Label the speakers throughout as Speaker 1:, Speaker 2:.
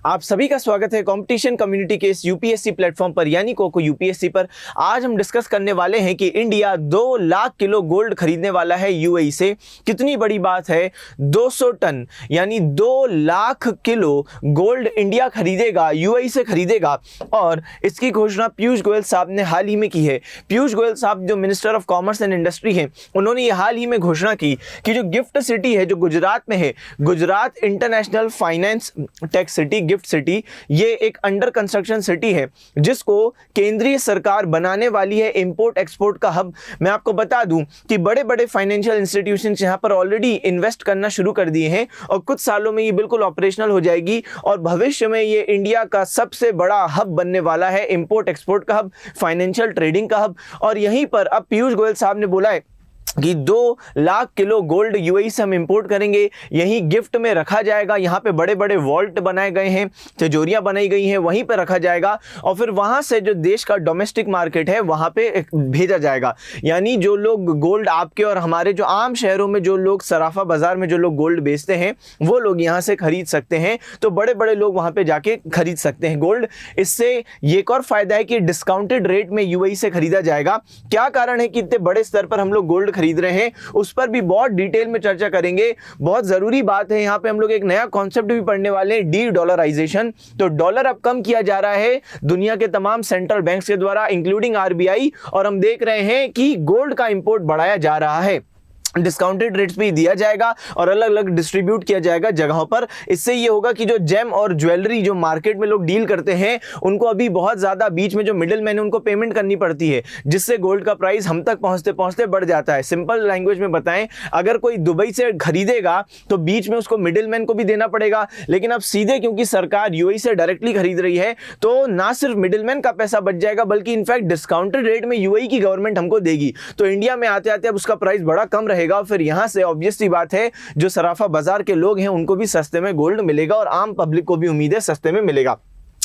Speaker 1: आप सभी का स्वागत है कंपटीशन कम्युनिटी के इस यूपीएससी प्लेटफॉर्म पर यानी कोको यूपीएससी पर। आज हम डिस्कस करने वाले हैं कि इंडिया 2 लाख किलो गोल्ड खरीदने वाला है यूएई से। कितनी बड़ी बात है, 200 टन यानी 2 लाख किलो गोल्ड इंडिया खरीदेगा, यूएई से खरीदेगा। और इसकी घोषणा पीयूष गोयल साहब ने हाल ही में की है। पीयूष गोयल साहब जो minister of commerce and industry हैं, उन्होंने ये हाल ही में घोषणा की कि जो गिफ्ट सिटी है जो गुजरात में है, Gujarat international finance tech city, gift city, ये एक अंडर कंस्ट्रक्शन सिटी है जिसको केंद्रीय सरकार बनाने वाली है इंपोर्ट एक्सपोर्ट का हब। मैं आपको बता दूं कि बड़े बड़े फाइनेंशियल इंस्टीट्यूशंस यहां पर ऑलरेडी इन्वेस्ट करना शुरू कर दिए हैं और कुछ सालों में ये बिल्कुल ऑपरेशनल हो जाएगी और भविष्य में ये इंडिया का सबसे बड़ा हब बनने वाला है, इंपोर्ट एक्सपोर्ट का हब, फाइनेंशियल ट्रेडिंग का हब। और यहीं पर अब पीयूष गोयल साहब ने बोला है कि 2 लाख किलो गोल्ड यूएई से हम इंपोर्ट करेंगे, यहीं गिफ्ट में रखा जाएगा। यहाँ पे बड़े बड़े वॉल्ट बनाए गए हैं, तिजोरियां बनाई गई हैं, वहीं पे रखा जाएगा और फिर वहां से जो देश का डोमेस्टिक मार्केट है वहां पे भेजा जाएगा। यानी जो लोग गोल्ड, आपके और हमारे जो आम शहरों में जो लोग सराफा बाजार में जो लोग गोल्ड बेचते हैं वो लोग यहाँ से खरीद सकते हैं, तो बड़े बड़े लोग वहां पर जाके खरीद सकते हैं गोल्ड। इससे ये एक और फायदा है कि डिस्काउंटेड रेट में यूएई से खरीदा जाएगा। क्या कारण है कि इतने बड़े स्तर पर हम लोग गोल्ड खरीद रहे हैं, उस पर भी बहुत डिटेल में चर्चा करेंगे। बहुत जरूरी बात है, यहां पे हम लोग एक नया कॉन्सेप्ट भी पढ़ने वाले हैं, डी डॉलराइजेशन। तो डॉलर अब कम किया जा रहा है दुनिया के तमाम सेंट्रल बैंक्स के द्वारा, इंक्लूडिंग आरबीआई, और हम देख रहे हैं कि गोल्ड का इंपोर्ट बढ़ाया जा रहा है। डिस्काउंटेड रेट्स भी दिया जाएगा और अलग अलग डिस्ट्रीब्यूट किया जाएगा जगहों पर। इससे ये होगा कि जो जेम और ज्वेलरी जो मार्केट में लोग डील करते हैं उनको अभी बहुत ज़्यादा बीच में जो मिडिल मैन है उनको पेमेंट करनी पड़ती है, जिससे गोल्ड का प्राइस हम तक पहुंचते पहुंचते बढ़ जाता है। सिंपल लैंग्वेज में बताएं, अगर कोई दुबई से खरीदेगा तो बीच में उसको मिडिल मैन को भी देना पड़ेगा, लेकिन अब सीधे क्योंकि सरकार यूएई से डायरेक्टली खरीद रही है तो ना सिर्फ मिडिल मैन का पैसा बच जाएगा बल्कि इनफैक्ट डिस्काउंटेड रेट में यूएई की गवर्नमेंट हमको देगी। तो इंडिया में आते आते अब उसका प्राइस बड़ा कम रहेगा और फिर यहां से ऑब्वियस सी बात है जो सराफा बाजार के लोग हैं उनको भी सस्ते में गोल्ड मिलेगा और आम पब्लिक को भी उम्मीद है सस्ते में मिलेगा।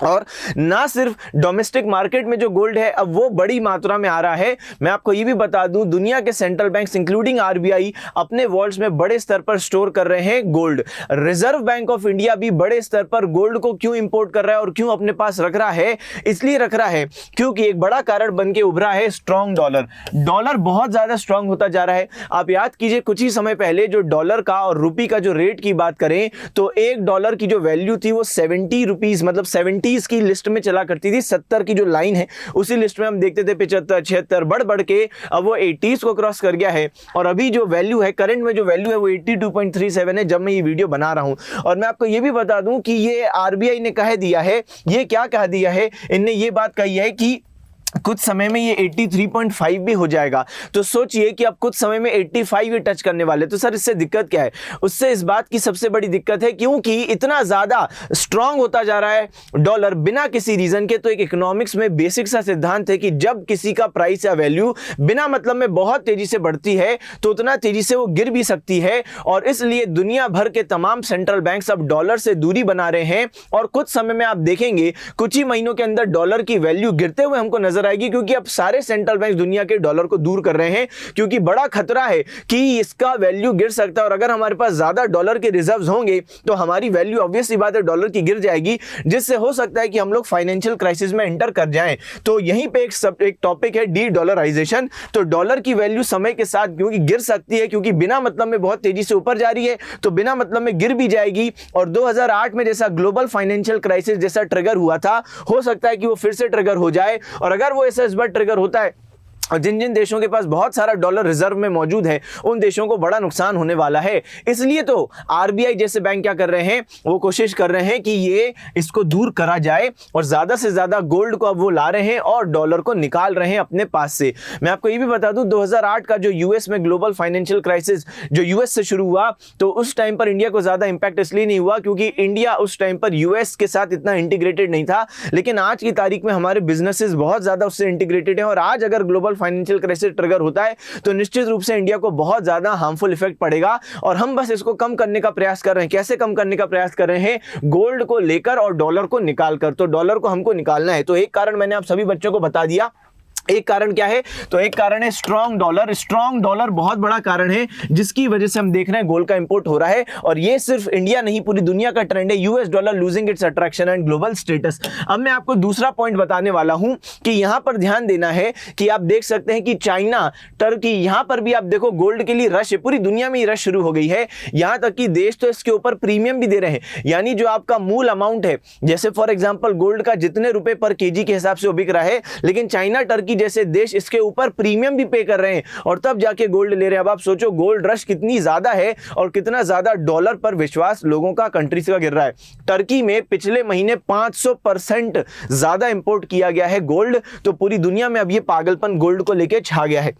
Speaker 1: और ना सिर्फ डोमेस्टिक मार्केट में जो गोल्ड है अब वो बड़ी मात्रा में आ रहा है। मैं आपको ये भी बता दूं, दुनिया के सेंट्रल बैंक्स इंक्लूडिंग आरबीआई अपने वॉल्ट्स में बड़े स्तर पर स्टोर कर रहे हैं gold. Reserve bank of India भी बड़े स्तर पर गोल्ड को क्यों इंपोर्ट कर रहा है और क्यों अपने पास रख रहा है, इसलिए रख रहा है क्योंकि एक बड़ा कारण बन के उभरा है स्ट्रॉन्ग डॉलर। डॉलर बहुत ज्यादा स्ट्रॉन्ग होता जा रहा है। आप याद कीजिए कुछ ही समय पहले जो डॉलर का और रुपी का जो रेट की बात करें तो $1 की जो वैल्यू थी वो 70 रुपीज, मतलब 70 की लिस्ट में चला करती थी। 70 की जो लाइन है उसी लिस्ट में हम देखते थे 75, 76, बढ़ बढ़ के अब वो 80 को क्रॉस कर गया है और अभी जो वैल्यू है, करंट में जो वैल्यू है वो 82.37 है जब मैं ये वीडियो बना रहा हूं। और मैं आपको ये भी बता दूं कि ये आरबीआई ने कह दिया है, ये क्या कह दिया है, इनने ये बात कही है कि कुछ समय में ये 83.5 भी हो जाएगा। तो सोचिए कि अब कुछ समय में 85 ही टच करने वाले। तो सर इससे दिक्कत क्या है? उससे इस बात की सबसे बड़ी दिक्कत है क्योंकि इतना ज्यादा स्ट्रांग होता जा रहा है डॉलर बिना किसी रीजन के। तो एक इकोनॉमिक्स में बेसिक सा सिद्धांत है कि जब किसी का प्राइस या वैल्यू बिना मतलब में बहुत तेजी से बढ़ती है तो उतना तेजी से वो गिर भी सकती है और इसलिए दुनिया भर के तमाम सेंट्रल बैंक्स अब डॉलर से दूरी बना रहे हैं और कुछ समय में आप देखेंगे कुछ ही महीनों के अंदर डॉलर की वैल्यू गिरते हुए हमको नजर आएगी क्योंकि अब सारे सेंट्रल बैंक दुनिया के डॉलर को दूर कर रहे हैं क्योंकि बड़ा खतरा है कि इसका वैल्यू गिर सकता है और अगर हमारे पास ज्यादा डॉलर के रिजर्व्स होंगे तो हमारी वैल्यू ऑब्वियस सी बात है डॉलर की गिर जाएगी, जिससे हो सकता है कि हम लोग फाइनेंशियल क्राइसिस में एंटर कर जाएं। तो यहीं पे एक टॉपिक है डी डॉलराइजेशन। तो डॉलर की वैल्यू समय के साथ क्योंकि गिर सकती है, क्योंकि बिना मतलब में बहुत तेजी से ऊपर जा रही है तो बिना मतलब में गिर भी जाएगी और 2008 में जैसा ग्लोबल फाइनेंशियल क्राइसिस जैसा ट्रिगर हुआ था हो सकता है कि वो फिर से ट्रिगर हो जाए। और अगर वो ऐसा इस बार ट्रिगर होता है और जिन जिन देशों के पास बहुत सारा डॉलर रिजर्व में मौजूद है उन देशों को बड़ा नुकसान होने वाला है। इसलिए तो आरबीआई जैसे बैंक क्या कर रहे हैं, वो कोशिश कर रहे हैं कि ये इसको दूर करा जाए और ज्यादा से ज्यादा गोल्ड को अब वो ला रहे हैं और डॉलर को निकाल रहे हैं अपने पास से। मैं आपको ये भी बता दूं 2008 का जो यूएस में ग्लोबल फाइनेंशियल क्राइसिस जो यूएस से शुरू हुआ तो उस टाइम पर इंडिया को ज्यादा इंपैक्ट इसलिए नहीं हुआ क्योंकि इंडिया उस टाइम पर यूएस के साथ इतना इंटीग्रेटेड नहीं था, लेकिन आज की तारीख में हमारे बिजनेसेस बहुत ज्यादा उससे इंटीग्रेटेड है और आज अगर ग्लोबल फाइनेंशियल क्राइसिस ट्रिगर होता है तो निश्चित रूप से इंडिया को बहुत ज्यादा हार्मफुल इफेक्ट पड़ेगा और हम बस इसको कम करने का प्रयास कर रहे हैं। कैसे कम करने का प्रयास कर रहे हैं? गोल्ड को लेकर और डॉलर को निकालकर। तो डॉलर को हमको निकालना है। तो एक कारण मैंने आप सभी बच्चों को बता दिया एक कारण क्या है? तो एक कारण है स्ट्रॉन्ग डॉलर। स्ट्रॉन्ग डॉलर बहुत बड़ा कारण है जिसकी वजह से हम देख रहे हैं गोल्ड का इंपोर्ट हो रहा है, और ये सिर्फ इंडिया नहीं, पूरी दुनिया का ट्रेंड है। US dollar losing its attraction and global status. अब मैं आपको दूसरा पॉइंट बताने वाला हूं कि यहां पर ध्यान देना है कि आप देख सकते हैं कि चाइना, टर्की, यहां पर भी आप देखो गोल्ड के लिए रश है, पूरी दुनिया में ही रश शुरू हो गई है। यहां तक कि देश तो इसके ऊपर प्रीमियम भी दे रहे हैं, यानी जो आपका मूल अमाउंट है, जैसे फॉर एग्जांपल गोल्ड का जितने रुपए पर केजी के हिसाब से वो बिक रहा है, लेकिन चाइना, टर्की जैसे देश इसके ऊपर प्रीमियम भी पे कर रहे हैं और तब जाके गोल्ड ले रहे हैं। अब आप सोचो गोल्ड रश कितनी ज्यादा है और कितना ज्यादा डॉलर पर विश्वास लोगों का, कंट्रीज का गिर रहा है। टर्की में पिछले महीने 500% ज्यादा इंपोर्ट किया गया है गोल्ड, तो पूरी दुनिया में अब ये पागलपन गोल्ड को लेके छा गया है।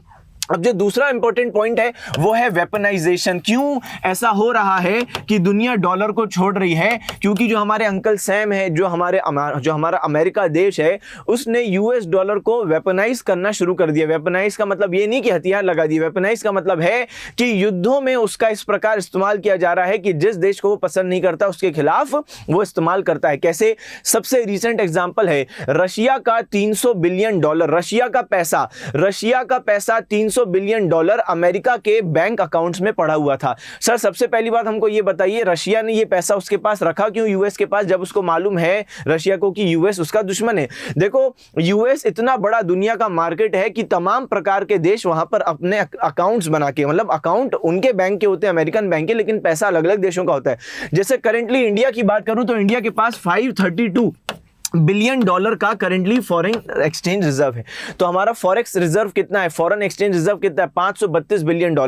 Speaker 1: अब जो दूसरा इंपॉर्टेंट पॉइंट है वो है वेपनाइजेशन। क्यों ऐसा हो रहा है कि दुनिया डॉलर को छोड़ रही है? क्योंकि जो हमारे अंकल सैम है, जो हमारा अमेरिका देश है, उसने यूएस डॉलर को वेपनाइज करना शुरू कर दिया। वेपनाइज का मतलब ये नहीं कि हथियार लगा दिए, वेपनाइज का मतलब है कि युद्धों में उसका इस प्रकार इस्तेमाल किया जा रहा है कि जिस देश को वो पसंद नहीं करता उसके खिलाफ वो इस्तेमाल करता है। कैसे? सबसे रिसेंट एग्जाम्पल है रशिया का $300 बिलियन, रशिया का पैसा $300 बिलियन अमेरिका के बैंक अकाउंट्स में पड़ा हुआ था। सर सबसे पहली बात हमको ये बताइए, रशिया ने ये पैसा उसके पास रखा क्यों यूएस के पास, जब उसको मालूम है रशिया को कि यूएस उसका दुश्मन है? देखो यूएस इतना बड़ा दुनिया का मार्केट है कि तमाम प्रकार के देश वहां पर अपने अकाउंट्स बना के, मतलब अकाउंट उनके बैंक के होते हैं, अमेरिकन बैंक के, लेकिन पैसा अलग अलग देशों का होता है। जैसे करेंटली इंडिया की बात करूं तो इंडिया के पास $532 बिलियन का करेंटली फॉरेन एक्सचेंज रिजर्व है। तो हमारा फॉरेक्स रिजर्व कितना है, फॉरेन एक्सचेंज रिजर्व कितना है? $532 बिलियन।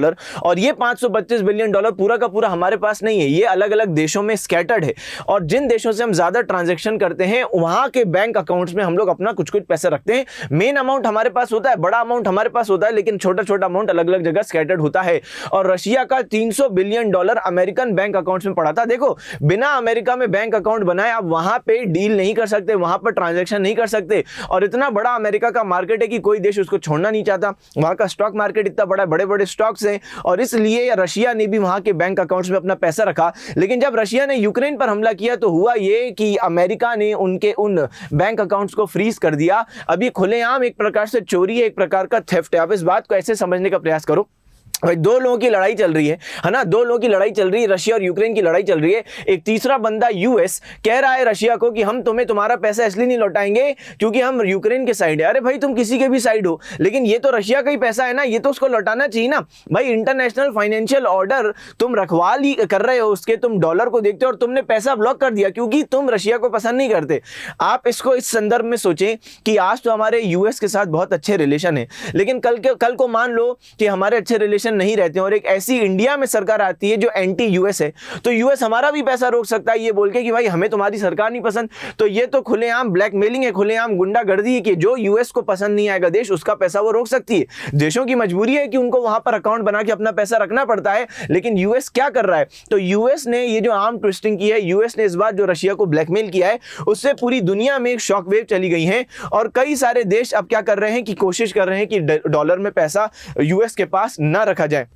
Speaker 1: और ये $532 बिलियन पूरा का पूरा हमारे पास नहीं है, ये अलग अलग देशों में स्कैटर्ड है। और जिन देशों से हम ज्यादा ट्रांजैक्शन करते हैं वहां के बैंक अकाउंट्स में हम लोग अपना कुछ कुछ पैसे रखते हैं। मेन अमाउंट हमारे पास होता है, बड़ा अमाउंट हमारे पास होता है, लेकिन छोटा छोटा अमाउंट अलग अलग जगह स्कैटर्ड होता है। और रशिया का $300 बिलियन अमेरिकन बैंक अकाउंट्स में पड़ा था। देखो बिना अमेरिका में बैंक अकाउंट बनाए आप वहां पे डील नहीं कर सकते, वहां पर ट्रांजैक्शन नहीं कर सकते। और इतना बड़ा अमेरिका का मार्केट है कि कोई देश उसको छोड़ना नहीं चाहता। वहां का स्टॉक मार्केट इतना बड़ा, बड़े बड़े स्टॉक्स हैं, और इसलिए रशिया ने भी वहां के बैंक अकाउंट्स में अपना पैसा रखा। लेकिन जब रशिया ने यूक्रेन पर हमला किया तो हुआ ये कि अमेरिका ने उनके उन बैंक अकाउंट्स को फ्रीज कर दिया। अब ये खुलेआम एक प्रकार से चोरी है, एक प्रकार का थेफ्ट है। आप इस बात को ऐसे समझने का प्रयास करो, भाई दो लोगों की लड़ाई चल रही है ना, दो लोगों की लड़ाई चल रही है, रशिया और यूक्रेन की लड़ाई चल रही है। एक तीसरा बंदा यूएस कह रहा है रशिया को कि हम तुम्हें तुम्हारा पैसा इसलिए नहीं लौटाएंगे क्योंकि हम यूक्रेन के साइड है। अरे भाई तुम किसी के भी साइड हो, लेकिन ये तो रशिया का ही पैसा है ना, ये तो उसको लौटाना चाहिए ना भाई। इंटरनेशनल फाइनेंशियल ऑर्डर तुम रखवाली कर रहे हो उसके, तुम डॉलर को देखते हो और तुमने पैसा ब्लॉक कर दिया क्योंकि तुम रशिया को पसंद नहीं करते। आप इसको इस संदर्भ में सोचें कि आज तो हमारे यूएस के साथ बहुत अच्छे रिलेशन है, लेकिन कल को मान लो कि हमारे अच्छे रिलेशन नहीं रहते और एक ऐसी इंडिया में सरकार आती है जो एंटी यूएस है, तो यूएस हमारा भी पैसा रोक सकता है ये बोल के कि भाई हमें तुम्हारी सरकार नहीं पसंद। तो ये तो खुलेआम ब्लैकमेलिंग है, खुलेआम गुंडागर्दी है कि जो यूएस को पसंद नहीं आएगा देश, उसका पैसा वो रोक सकती है। देशों की मजबूरी है कि उनको वहां पर अकाउंट बना के अपना पैसा रखना पड़ता है, लेकिन यूएस क्या कर रहा है? तो यूएस ने ये जो आर्म ट्विस्टिंग की है, यूएस ने इस बार जो रशिया को ब्लैकमेल किया है, उससे पूरी दुनिया में एक शॉक वेव चली गई है। और कई सारे देश अब क्या कर रहे हैं कि कोशिश कर रहे हैं कि डॉलर में पैसा यूएस के पास ना रखा जाए।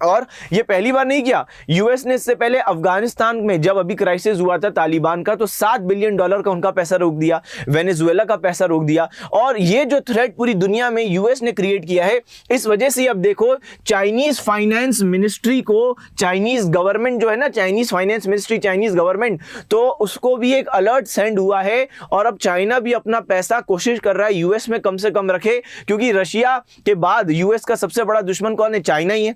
Speaker 1: और ये पहली बार नहीं किया, यूएस ने इससे पहले अफगानिस्तान में जब अभी क्राइसिस हुआ था तालिबान का, तो $7 बिलियन का उनका पैसा रोक दिया, वेनेजुएला का पैसा रोक दिया। और ये जो थ्रेट पूरी दुनिया में यूएस ने क्रिएट किया है, इस वजह से अब देखो चाइनीज फाइनेंस मिनिस्ट्री को, चाइनीज गवर्नमेंट जो है ना, Chinese finance ministry, Chinese government, तो उसको भी एक अलर्ट सेंड हुआ है। और अब चाइना भी अपना पैसा कोशिश कर रहा है यूएस में कम से कम रखे, क्योंकि रशिया के बाद यूएस का सबसे बड़ा दुश्मन कौन है? चाइना ही है।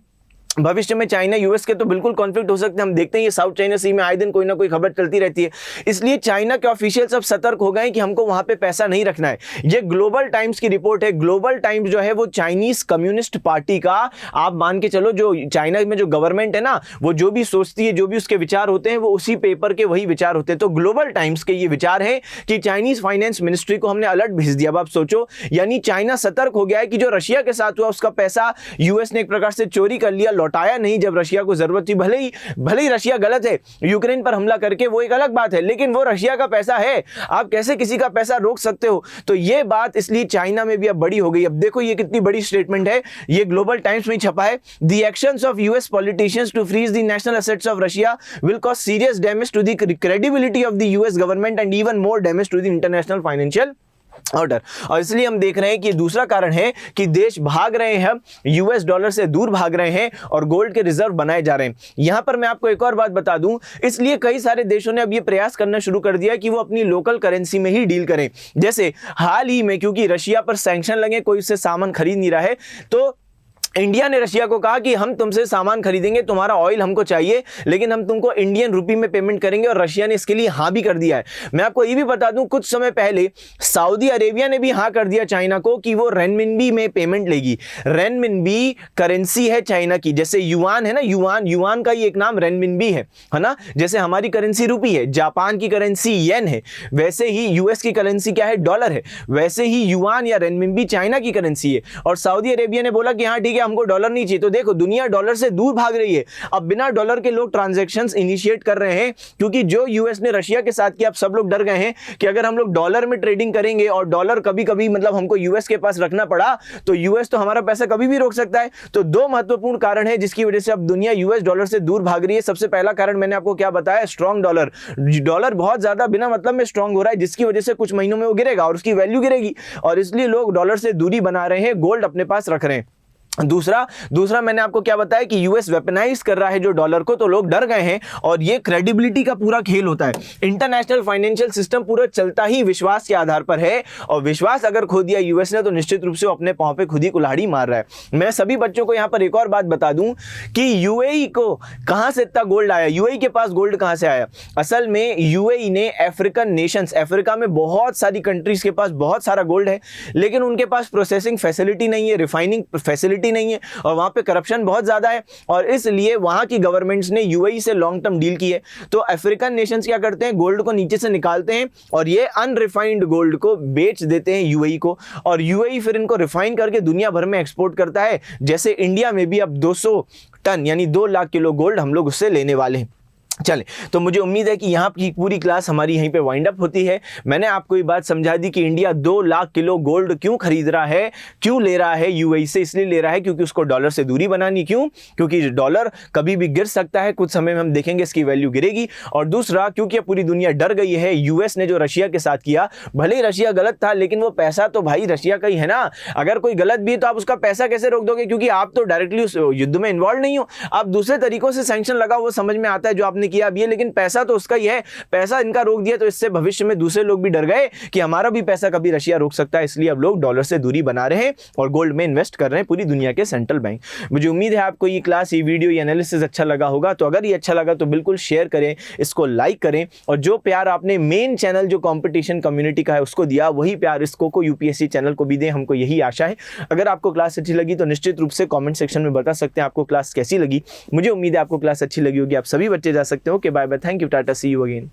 Speaker 1: भविष्य में चाइना यूएस के तो बिल्कुल कॉन्फ्लिक्ट हो सकते हैं, हम देखते हैं ये साउथ चाइना सी में आए दिन कोई ना कोई खबर चलती रहती है। इसलिए चाइना के ऑफिशियल्स अब सतर्क हो गए हैं कि हमको वहां पे पैसा नहीं रखना है। ये ग्लोबल टाइम्स की रिपोर्ट है। ग्लोबल टाइम्स जो है वो चाइनीज कम्युनिस्ट पार्टी का, आप मान के चलो जो चाइना में जो गवर्नमेंट है ना, वो जो भी सोचती है, जो भी उसके विचार होते हैं, वो उसी पेपर के वही विचार होते हैं। तो ग्लोबल टाइम्स के ये विचार है कि चाइनीज फाइनेंस मिनिस्ट्री को हमने अलर्ट भेज दिया। अब आप सोचो, यानी चाइना सतर्क हो गया है कि जो रशिया के साथ हुआ उसका पैसा यूएस ने एक प्रकार से चोरी कर लिया, लौटाया नहीं जब रशिया को जरूरत थी। भले ही रशिया गलत है यूक्रेन पर हमला करके, वो एक अलग बात है, लेकिन वो रशिया का पैसा है, आप कैसे किसी का पैसा रोक सकते हो? तो ये बात इसलिए चाइना में भी अब बड़ी हो गई। अब देखो ये कितनी बड़ी स्टेटमेंट है, ये ग्लोबल टाइम्स में छपा है। The actions of US politicians to freeze the national assets of Russia will cause serious damage to the credibility of the US government and even more damage to the international financial order. और इसलिए हम देख रहे हैं कि दूसरा कारण है कि देश भाग रहे हैं, यूएस डॉलर से दूर भाग रहे हैं और गोल्ड के रिजर्व बनाए जा रहे हैं। यहां पर मैं आपको एक और बात बता दूं, इसलिए कई सारे देशों ने अब ये प्रयास करना शुरू कर दिया कि वो अपनी लोकल करेंसी में ही डील करें। जैसे हाल ही में क्योंकि रशिया पर सैंक्शन लगे, कोई उससे सामान खरीद नहीं रहा है, तो इंडिया ने रशिया को कहा कि हम तुमसे सामान खरीदेंगे, तुम्हारा ऑयल हमको चाहिए, लेकिन हम तुमको इंडियन रुपी में पेमेंट करेंगे, और रशिया ने इसके लिए हाँ भी कर दिया है। मैं आपको ये भी बता दूं, कुछ समय पहले सऊदी अरेबिया ने भी हाँ कर दिया चाइना को कि वो रेनमिनबी में पेमेंट लेगी। रेनमिनबी करेंसी है चाइना की, जैसे युआन है ना, युआन का ही एक नाम रेनमिनबी है ना। जैसे हमारी करेंसी रुपी है, जापान की करेंसी येन है, वैसे ही यूएस की करेंसी क्या है, डॉलर है, वैसे ही युआन या रेनमिनबी चाइना की करेंसी है। और सऊदी अरेबिया ने बोला कि हाँ ठीक है, हमको डॉलर नहीं चाहिए। तो देखो दुनिया डॉलर से दूर भाग रही है। अब बिना डॉलर के लोग ट्रांजैक्शंस इनिशिएट कर रहे हैं, क्योंकि जो यूएस ने रशिया के साथ किया, अब सब लोग डर गए हैं कि अगर हम लोग डॉलर में ट्रेडिंग करेंगे और डॉलर कभी कभी मतलब हमको यूएस के पास रखना पड़ा, तो यूएस तो हमारा पैसा कभी भी रोक सकता है। तो दो महत्वपूर्ण कारण है जिसकी वजह से अब दुनिया यूएस डॉलर से दूर भाग रही है। सबसे पहला कारण मैंने आपको क्या बताया, स्ट्रॉन्ग डॉलर। डॉलर बहुत ज्यादा बिना मतलब में स्ट्रॉन्ग हो रहा है, जिसकी वजह से कुछ महीनों में वो गिरेगा और उसकी वैल्यू गिरेगी, और इसलिए लोग डॉलर से दूरी बना रहे हैं, गोल्ड अपने पास रख रहे हैं। दूसरा मैंने आपको क्या बताया कि यूएस वेपनाइज कर रहा है जो डॉलर को, तो लोग डर गए हैं, और ये क्रेडिबिलिटी का पूरा खेल होता है। इंटरनेशनल फाइनेंशियल सिस्टम पूरा चलता ही विश्वास के आधार पर है, और विश्वास अगर खो दिया यूएस ने, तो निश्चित रूप से वो अपने पांव पे खुद ही कुल्हाड़ी मार रहा है। मैं सभी बच्चों को यहां पर एक और बात बता दूं कि यूएई को कहां से इतना गोल्ड आया, यूएई के पास गोल्ड कहां से आया। असल में यूएई ने अफ्रीकन नेशंस, अफ्रीका में बहुत सारी कंट्रीज के पास बहुत सारा गोल्ड है, लेकिन उनके पास प्रोसेसिंग फैसिलिटी नहीं है, रिफाइनिंग फैसिलिटी नहीं है, और वहां पे करप्शन बहुत ज्यादा है, और इसलिए वहां की गवर्नमेंट्स ने यूएई से लॉन्ग टर्म डील की है। तो अफ्रीकन नेशंस क्या करते हैं, गोल्ड को नीचे से निकालते हैं और ये अनरिफाइंड गोल्ड को बेच देते हैं यूएई को, और यूएई फिर इनको रिफाइन करके दुनिया भर में एक्सपोर्ट करता है। जैसे इंडिया में भी अब 200 टन यानी 2 लाख किलो गोल्ड हम लोग उससे लेने वाले हैं। चले, तो मुझे उम्मीद है कि यहाँ की पूरी क्लास हमारी यहीं पे वाइंड अप होती है। मैंने आपको ये बात समझा दी कि इंडिया 2 लाख किलो गोल्ड क्यों खरीद रहा है, क्यों ले रहा है यूएई से। इसलिए ले रहा है क्योंकि उसको डॉलर से दूरी बनानी। क्यों? क्योंकि डॉलर कभी भी गिर सकता है, कुछ समय में हम देखेंगे इसकी वैल्यू गिरेगी। और दूसरा, क्योंकि पूरी दुनिया डर गई है यूएस ने जो रशिया के साथ किया, भले ही रशिया गलत था, लेकिन वो पैसा तो भाई रशिया का ही है ना। अगर कोई गलत भी है तो आप उसका पैसा कैसे रोक दोगे, क्योंकि आप तो डायरेक्टली उस युद्ध में इन्वॉल्व नहीं हो, आप दूसरे तरीकों से सैंक्शन लगा, वो समझ में आता है जो आपने किया अभी है, लेकिन पैसा तो उसका ही है। पैसा इनका रोक दिया, तो इससे भविष्य में दूसरे लोग भी डर गए कि हमारा भी पैसा कभी रशिया रोक सकता है। इसलिए अब लोग डॉलर से दूरी बना रहे हैं और गोल्ड में इन्वेस्ट कर रहे हैं, पूरी दुनिया के सेंट्रल बैंक। मुझे उम्मीद है आपको ये क्लास, ये वीडियो, ये एनालिसिस अच्छा लगा होगा। तो अगर ये अच्छा लगा तो बिल्कुल शेयर करें, इसको लाइक करें, और जो प्यार आपने मेन चैनल जो कंपटीशन कम्युनिटी का है उसको दिया, वही प्यार इसको को यूपीएससी चैनल को भी दें, हमको यही आशा है। अगर आपको क्लास अच्छी लगी तो निश्चित रूप से कमेंट सेक्शन में बता सकते हैं आपको क्लास कैसी लगी। मुझे उम्मीद है आपको क्लास अच्छी लगी होगी। आप सभी बच्चे जा सकते हो। Okay, bye bye, thank you, tata, see you again.